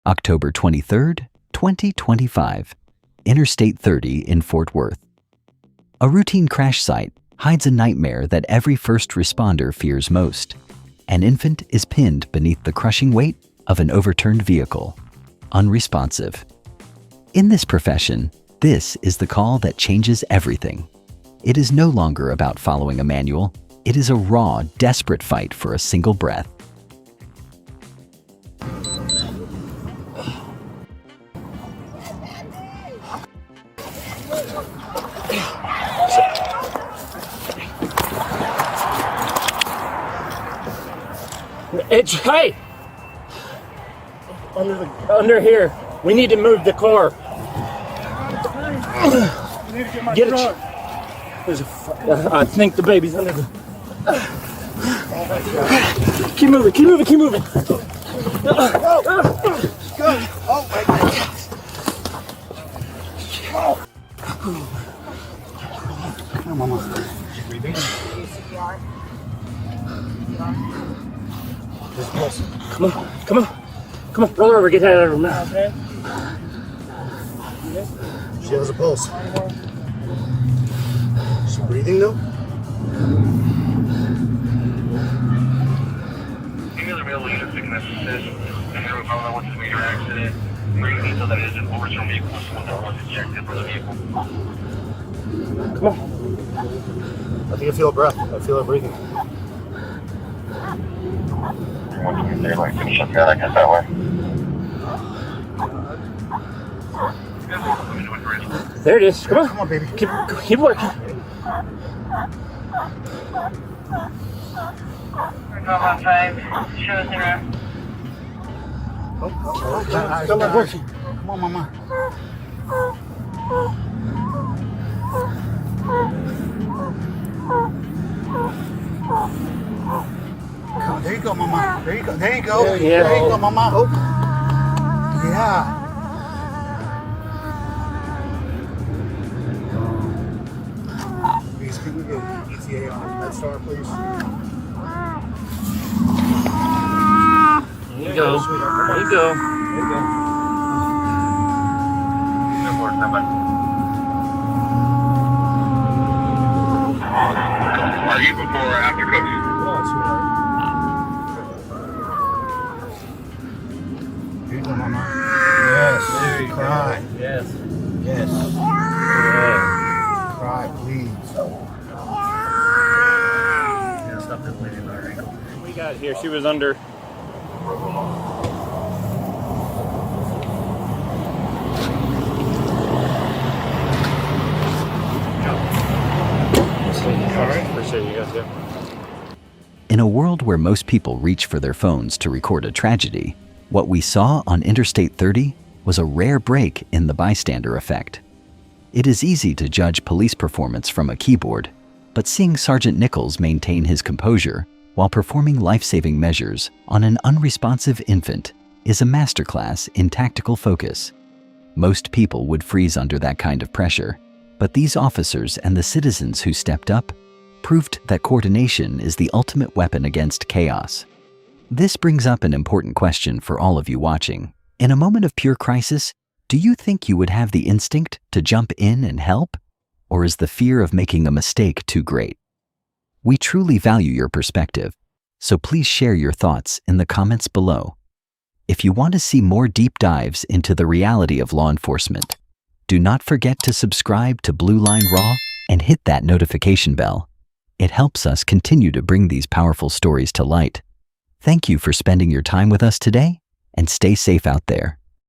October 23rd, 2025. Interstate 30 in Fort Worth. A routine crash site hides a nightmare that every first responder fears most. An infant is pinned beneath the crushing weight of an overturned vehicle, unresponsive. In this profession, this is the call that changes everything. It is no longer about following a manual. It is a raw, desperate fight for a single breath. Hey! Under here. We need to move the car. Get it. I think the baby's under the. Keep moving. Go. Oh my God. Come on, Mama. Come on, roll over, get out of the room now. She has a pulse. Is she breathing though? Any other male leaders that can assist, and there was no one to major accident, bring detail that it is an overturned vehicle, someone that was ejected from the vehicle. Come on. I think I feel a breath. I feel her breathing. Once we get there, like finish up that, I guess that way. There it is. Come on, baby. Keep working. Come on, 5. Show us around. Come on, Mama. Come, there you go, Mama. There you go. There you go. Yeah. There you go, Mama. Oh. Yeah. Please, can we get ETA on MedStar, please? There you go. Are you before or after coach? Here you go, Mama. Yes. There you Cry. go. Yes. Yes. Yeah. Cry, please. Stop that lady by her ankle. We got here. She was under. All right. Appreciate you guys here. In a world where most people reach for their phones to record a tragedy, what we saw on Interstate 30 was a rare break in the bystander effect. It is easy to judge police performance from a keyboard, but seeing Sergeant Nichols maintain his composure while performing life-saving measures on an unresponsive infant is a masterclass in tactical focus. Most people would freeze under that kind of pressure, but these officers and the citizens who stepped up proved that coordination is the ultimate weapon against chaos. This brings up an important question for all of you watching. In a moment of pure crisis, do you think you would have the instinct to jump in and help? Or is the fear of making a mistake too great? We truly value your perspective, so please share your thoughts in the comments below. If you want to see more deep dives into the reality of law enforcement, do not forget to subscribe to Blue Line Raw and hit that notification bell. It helps us continue to bring these powerful stories to light. Thank you for spending your time with us today, and stay safe out there.